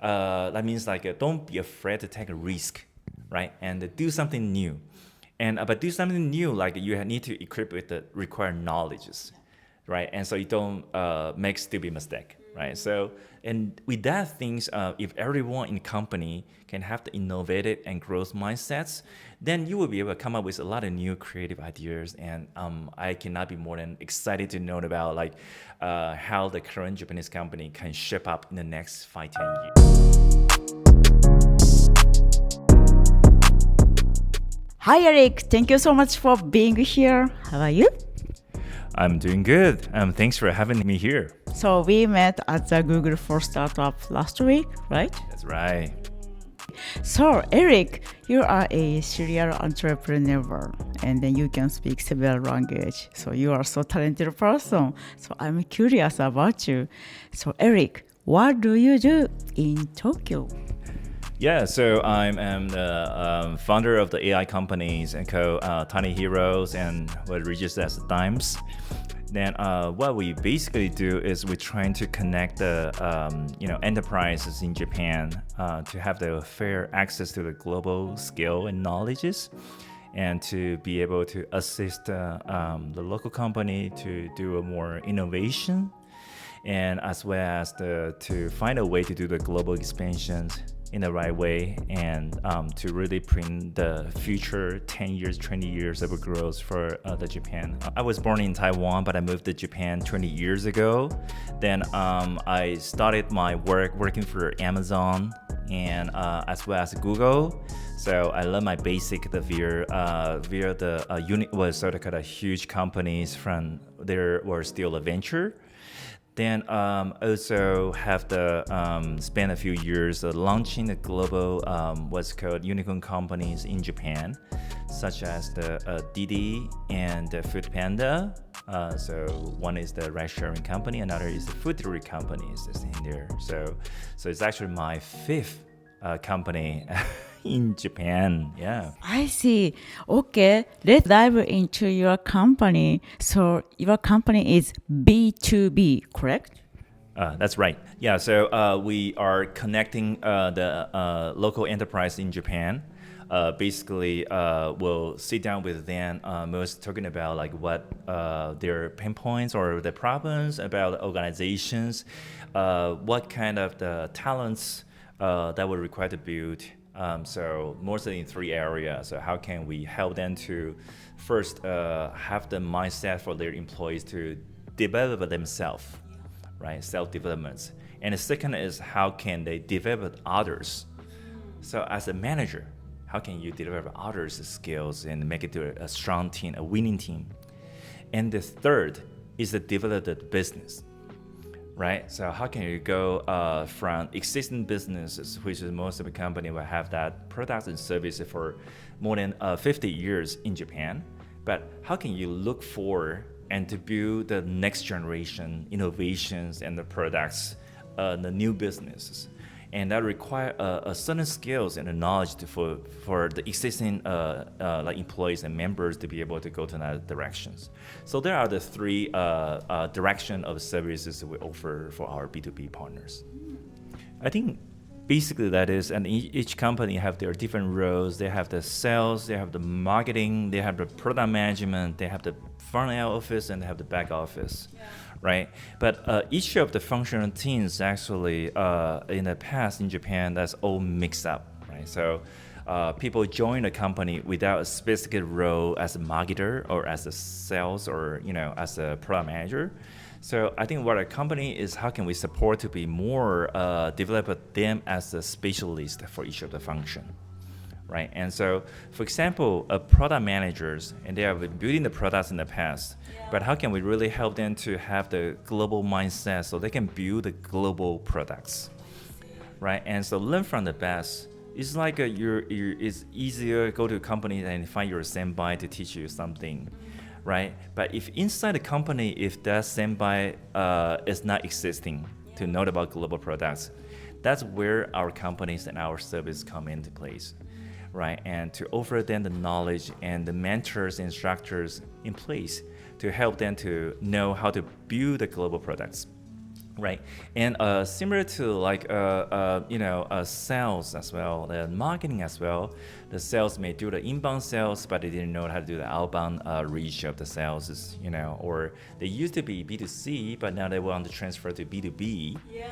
That means don't be afraid to take a risk, right? And do something new. And but do something new, you need to equip with the required knowledges, right? And so you don't make stupid mistake, right? So and with that things, if everyone in the company can have the innovative and growth mindsets, then you will be able to come up with a lot of new creative ideas. And I cannot be more than excited to know about how the current Japanese company can shape up in the next 5-10 years. Hi, Eric. Thank you so much for being here. How are you? I'm doing good. Thanks for having me here. So we met at the Google for Startup last week, right? That's right. So, Eric, you are a serial entrepreneur and then you can speak several languages. So you are so talented person. So I'm curious about you. So Eric, what do you do in Tokyo? Yeah, so I'm the founder of the AI companies and Timelyhero and what reaches as Dimes. Then what we basically do is we're trying to connect the enterprises in Japan to have the fair access to the global scale and knowledges, and to be able to assist the local company to do a more innovation, and as well as to find a way to do the global expansions in the right way, and to really print the future 10 years, 20 years of growth for the Japan. I was born in Taiwan, but I moved to Japan 20 years ago. Then I started my working for Amazon and as well as Google. So I learned my basic via the unit was sort of kind of huge companies from there were still a venture. Then also have spend a few years launching the global what's called unicorn companies in Japan, such as the Didi and the Food Panda. So one is the ride sharing company, another is the food delivery company is in there. So it's actually my fifth company in Japan. Yeah. I see. Okay, let's dive into your company. So your company is B2B, correct? That's right. Yeah, so we are connecting the local enterprise in Japan. Basically, we'll sit down with them, most talking about what their pain points or the problems about organizations, what kind of the talents that we're required to build. So mostly in three areas. So how can we help them to first have the mindset for their employees to develop themselves, right? Self-development. And the second is how can they develop others? So as a manager, how can you develop others' skills and make it to a strong team, a winning team? And the third is to develop the business. Right, so how can you go from existing businesses, which is most of the company will have that products and services for more than 50 years in Japan, but how can you look for and to build the next generation innovations and the products, the new businesses, and that require a certain skills and a knowledge for the existing employees and members to be able to go to that directions. So there are the three direction of services that we offer for our B2B partners. I think basically that is, and each company have their different roles. They have the sales, they have the marketing, they have the product management, they have the front end office, and they have the back office. Yeah. Right, but each of the functional teams actually in the past in Japan, that's all mixed up, right? So people join the company without a specific role as a marketer or as a sales or as a product manager. So I think what a company is, how can we support to be more develop them as a specialist for each of the function. Right, and so, for example, product managers, and they have been building the products in the past, but how can we really help them to have the global mindset so they can build the global products, right? And so learn from the best. It's like it's easier to go to a company and find your senpai to teach you something, right? But if inside the company, if that senpai is not existing to know about global products, that's where our companies and our service come into place. Right, and to offer them the knowledge and the mentors and instructors in place to help them to know how to build the global products. right? And similar to like sales as well, the marketing as well. The sales may do the inbound sales, but they didn't know how to do the outbound reach of the sales, or they used to be B2C, but now they want to transfer to B2B. Yeah.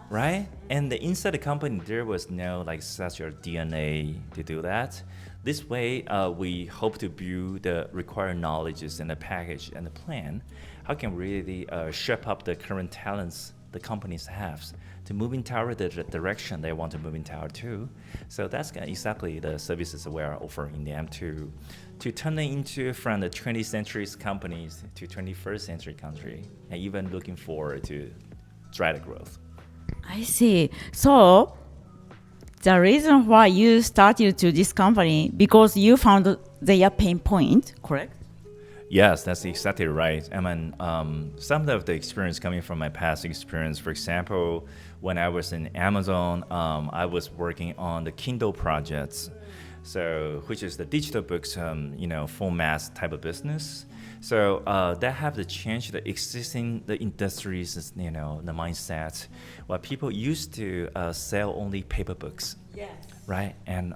Right? And inside the company, there was no like such a DNA to do that. This way, we hope to build the required knowledges and the package and the plan. How can we really shape up the current talents the companies have to move in toward the direction they want to move in toward too. So that's exactly the services we are offering them to turn it into from the 20th century companies to 21st century country, and even looking forward to drive the growth. I see. So the reason why you started to this company because you found their pain point, correct? Yes, that's exactly right. I mean, some of the experience coming from my past experience, for example, when I was in Amazon, I was working on the Kindle projects, so which is the digital books, format type of business. So that have to change the existing the industries, the mindset. Well, people used to sell only paper books. Yes. Right, and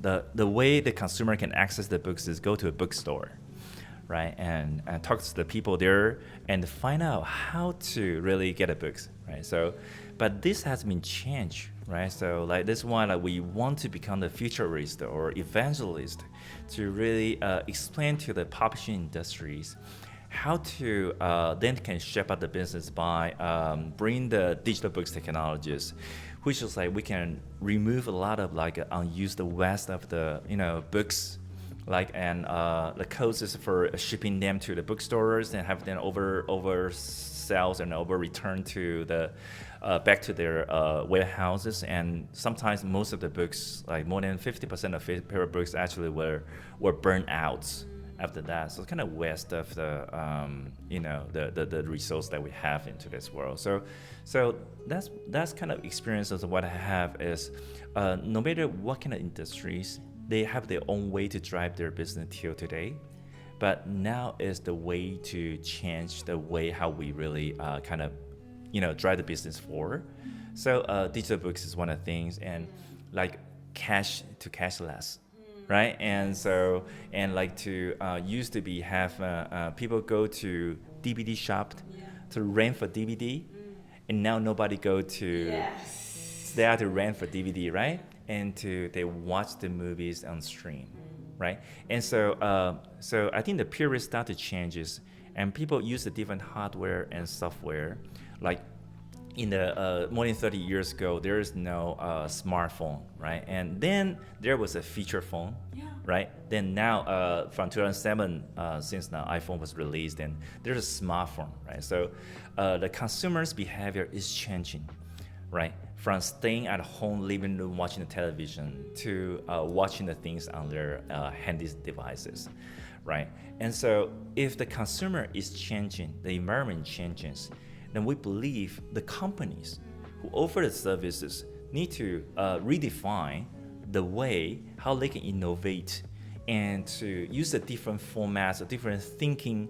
the way the consumer can access the books is go to a bookstore. Right, and talk to the people there and find out how to really get a books, right? So, but this has been changed, right? So, like this one, like we want to become the futurist or evangelist to really explain to the publishing industries how to then can shape up the business by bring the digital books technologies, which is like we can remove a lot of like unused waste of the books. The costs is for shipping them to the bookstores and have them over sales and over return to the back to their warehouses. And sometimes most of the books, like more than 50% of paper books, actually were burned out after that. So it's kind of waste of the the resource that we have into this world. So that's kind of experiences of what I have is no matter what kind of industries. They have their own way to drive their business till today, but now is the way to change the way how we really drive the business forward. So digital books is one of the things, and like cash to cashless, right? And so like to used to be have people go to DVD shop to rent for DVD, and now nobody go to there to rent for DVD, right? And they watch the movies on stream, right? And so I think the period started changes, and people use the different hardware and software. Like in the more than 30 years ago, there is no smartphone, right? And then there was a feature phone, right? Then now from 2007, since now iPhone was released, and there's a smartphone, right? So the consumer's behavior is changing, right? From staying at home, living room, watching the television, to watching the things on their handy devices, right? And so if the consumer is changing, the environment changes, then we believe the companies who offer the services need to redefine the way how they can innovate and to use a different formats, a different thinking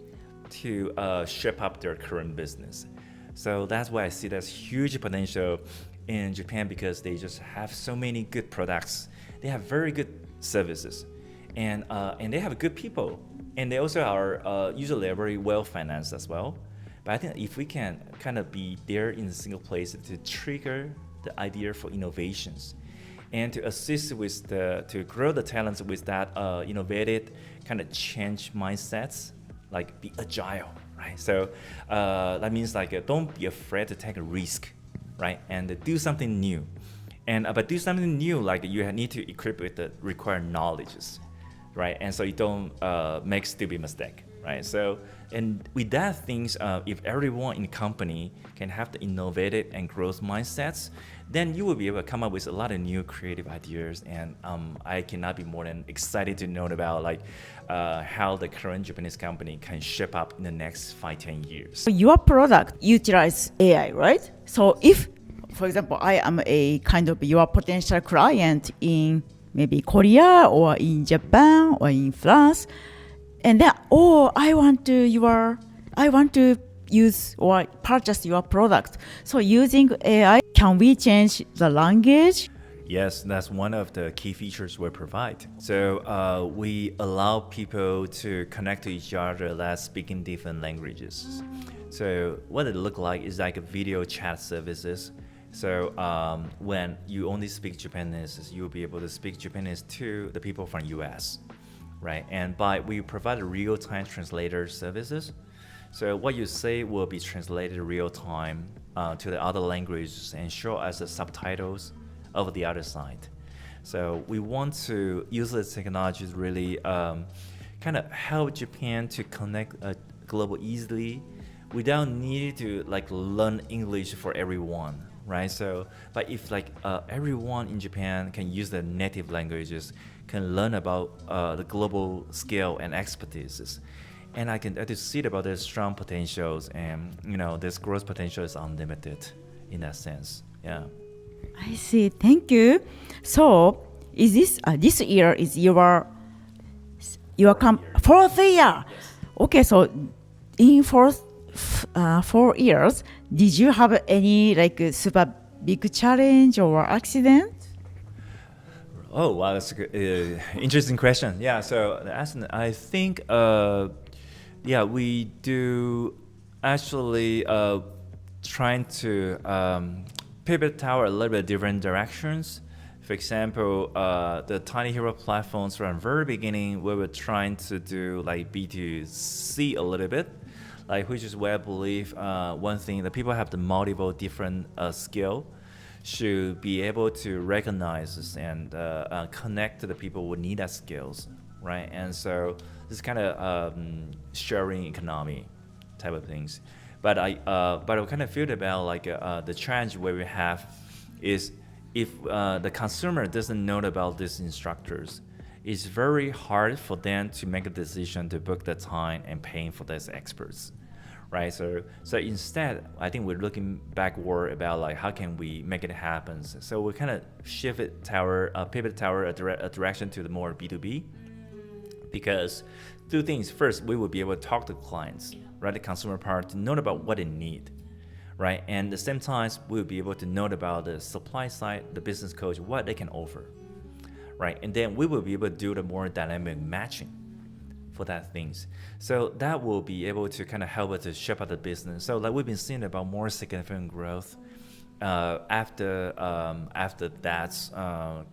to shape up their current business. So that's why I see there's huge potential in Japan, because they just have so many good products. They have very good services, and they have good people, and they also are usually very well financed as well. But I think if we can kind of be there in a single place to trigger the idea for innovations, and to assist with to grow the talents with that innovative kind of change mindsets, like be agile, right? So that means like don't be afraid to take a risk. Right, and do something new, and but do something new, like you need to equip with the required knowledges, right? And so you don't make stupid mistake, right? So and with that things, if everyone in the company can have the innovative and growth mindsets, then you will be able to come up with a lot of new creative ideas. And I cannot be more than excited to know about like how the current Japanese company can shape up in the next 5-10 years. Your product utilize AI, right? So if, for example, I am a kind of your potential client in maybe Korea or in Japan or in France, and then I want to use or purchase your product. So using AI, can we change the language? Yes, that's one of the key features we provide. So we allow people to connect to each other that speaking different languages. So what it look like is like a video chat services. So when you only speak Japanese, you'll be able to speak Japanese to the people from US, right? And we provide real-time translator services. So what you say will be translated real time to the other languages and show as the subtitles of the other side. So we want to use this technology to really kind of help Japan to connect global easily without needing to like learn English for everyone, right? So, but if like everyone in Japan can use their native languages, can learn about the global scale and expertise, and I can see about their strong potentials, and this growth potential is unlimited in that sense. Yeah. I see. Thank you. So, is this year is your fourth year? Yes. Okay, so in 4 years, did you have any like super big challenge or accident? Oh, wow, that's a good, interesting question. Yeah, so I think, yeah, we do actually trying to pivot toward a little bit different directions. For example, the Timelyhero platforms from the very beginning, we were trying to do like B2C a little bit, like which is where I believe one thing that people have the multiple different skill should be able to recognize and connect to the people who need that skills, right? And so this kind of sharing economy type of things. But I kind of feel about like the challenge where we have is if the consumer doesn't know about these instructors, it's very hard for them to make a decision to book the time and paying for these experts, right? So instead, I think we're looking backward about like how can we make it happen. So we kind of pivot a direction to the more B2B, because two things. First, we will be able to talk to clients, right? The consumer part to know about what they need, right? And at the same time, we will be able to know about the supply side, the business coach, what they can offer, right? And then we will be able to do the more dynamic matching for that things. So that will be able to kind of help us to shape out the business. So like we've been seeing about more significant growth after that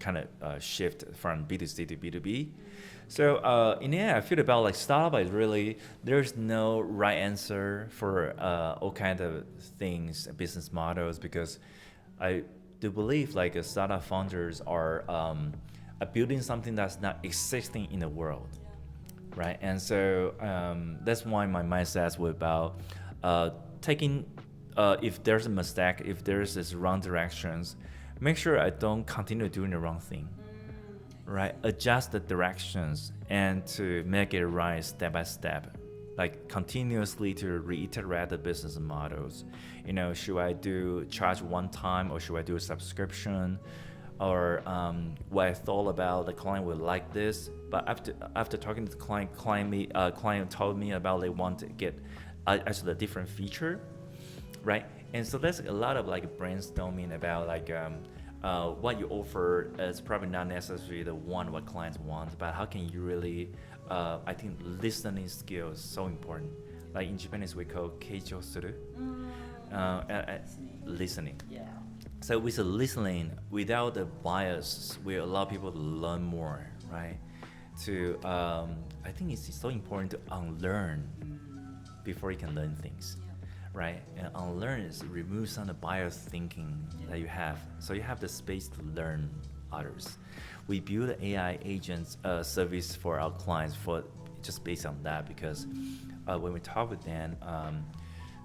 kind of shift from B2C to B2B. So in the end, I feel about like startup is really, there's no right answer for all kinds of things, business models, because I do believe like startup founders are building something that's not existing in the world, right? And so that's why my mindset was about taking, if there's a mistake, if there's this wrong directions, make sure I don't continue doing the wrong thing. Right, adjust the directions and to make it right step by step, like continuously to reiterate the business models. Should I charge one time or should I do a subscription? Or what I thought about the client would like this, but after talking to the client told me about they want to get actually a different feature, right? And so there's a lot of like brainstorming about like. What you offer is probably not necessarily the one what clients want, but how can you really, I think listening skill is so important. Like in Japanese we call keicho suru, listening. Yeah. So with the listening, without the bias, we allow people to learn more, right? I think it's so important to unlearn before you can learn things. Right, and unlearn is remove some of the bias thinking that you have, so you have the space to learn others. We build an AI agents service for our clients for just based on that, because when we talk with them,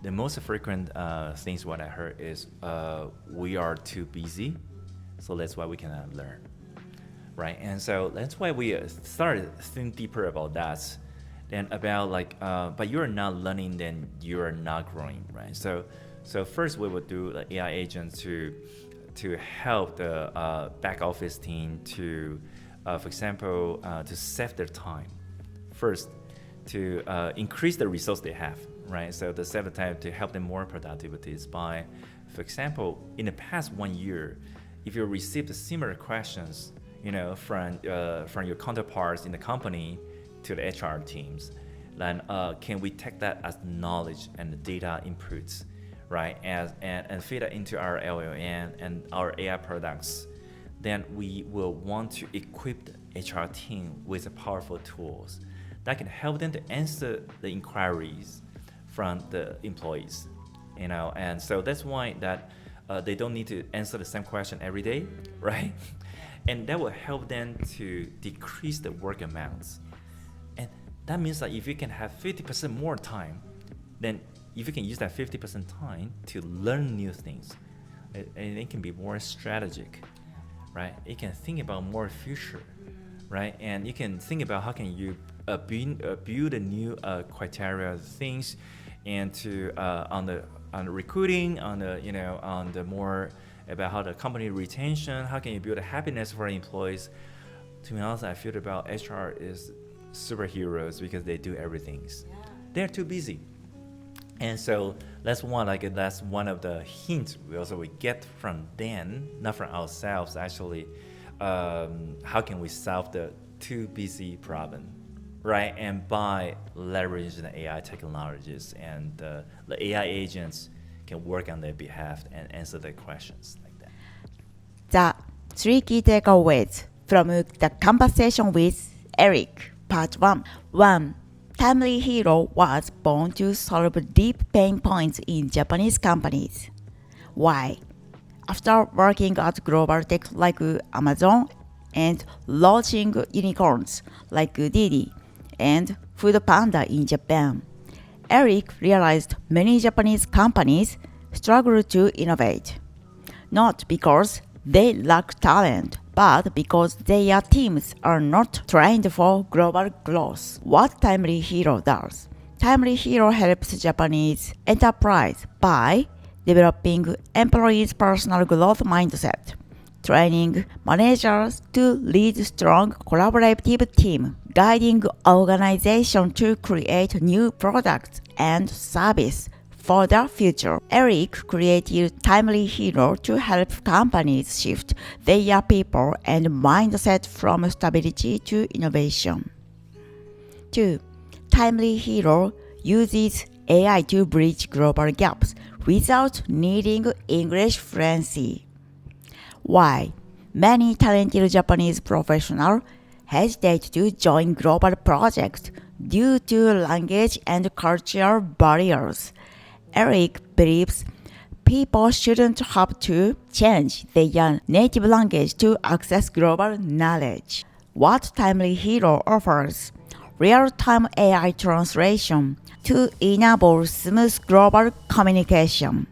the most frequent things what I heard is we are too busy, so that's why we cannot learn, right? And so that's why we started thinking deeper about that. And about like, but you're not learning, then you're not growing, right? So first we would do the AI agents to help the back office team to, for example, to save their time. First, to increase the results they have, right? So the save the time to help them more productivity is by, for example, in the past 1 year, if you received similar questions, from your counterparts in the company to the HR teams, then can we take that as knowledge and the data inputs, right? And feed it into our LLM and our AI products. Then we will want to equip the HR team with powerful tools that can help them to answer the inquiries from the employees, and so that's why that they don't need to answer the same question every day, right? And that will help them to decrease the work amounts. And that means that if you can have 50% more time, then if you can use that 50% time to learn new things, and it can be more strategic, right? You can think about more future, right? And you can think about how can you build a new criteria things, and to on the recruiting, on the more about how the company retention, how can you build a happiness for employees. To be honest, I feel about HR is superheroes because they do everything. Yeah. They're too busy. And so that's one of the hints we get from them, not from ourselves actually. How can we solve the too busy problem, right? And by leveraging the AI technologies, and the AI agents can work on their behalf and answer their questions like that. The 3 key takeaways from the conversation with Eric, part 1. 1. Timelyhero was born to solve deep pain points in Japanese companies. Why? After working at global tech like Amazon and launching unicorns like Didi and Food Panda in Japan, Eric realized many Japanese companies struggle to innovate, not because they lack talent, but because their teams are not trained for global growth. What Timelyhero does? Timelyhero helps Japanese enterprise by developing employees' personal growth mindset, training managers to lead strong collaborative team, guiding organizations to create new products and service for the future. Eric created Timelyhero to help companies shift their people and mindset from stability to innovation. 2. Timelyhero uses AI to bridge global gaps without needing English fluency. Why? Many talented Japanese professionals hesitate to join global projects due to language and cultural barriers. Eric believes people shouldn't have to change their native language to access global knowledge. What Timelyhero offers? Real-time AI translation to enable smooth global communication.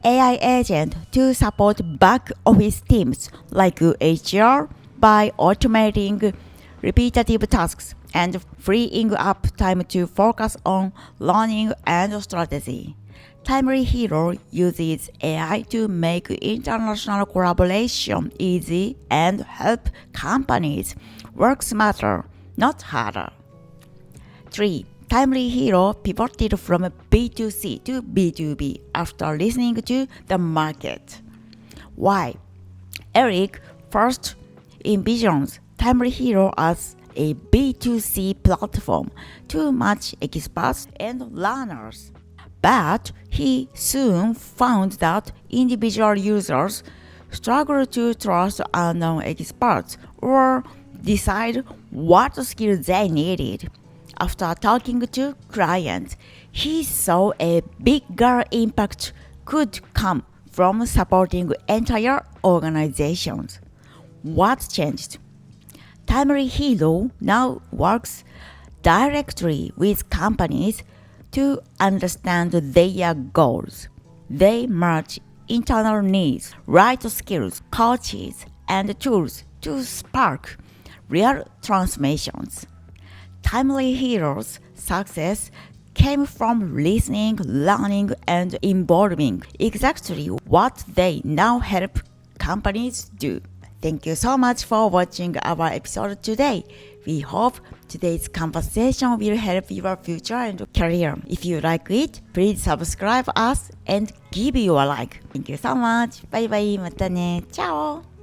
AI agent to support back office teams like HR by automating repetitive tasks and freeing up time to focus on learning and strategy. Timelyhero uses AI to make international collaboration easy and help companies work smarter, not harder. 3. Timelyhero pivoted from B2C to B2B after listening to the market. Why? Eric first envisions Timelyhero as a B2C platform to match experts and learners. But he soon found that individual users struggle to trust unknown experts or decide what skills they needed. After talking to clients, he saw a bigger impact could come from supporting entire organizations. What changed? Timelyhero now works directly with companies to understand their goals. They merge internal needs, right skills, coaches, and tools to spark real transformations. Timelyhero's success came from listening, learning, and involving, exactly what they now help companies do. Thank you so much for watching our episode today. We hope today's conversation will help your future and career. If you like it, please subscribe us and give your like. Thank you so much. バイバイ。またね。チャオ。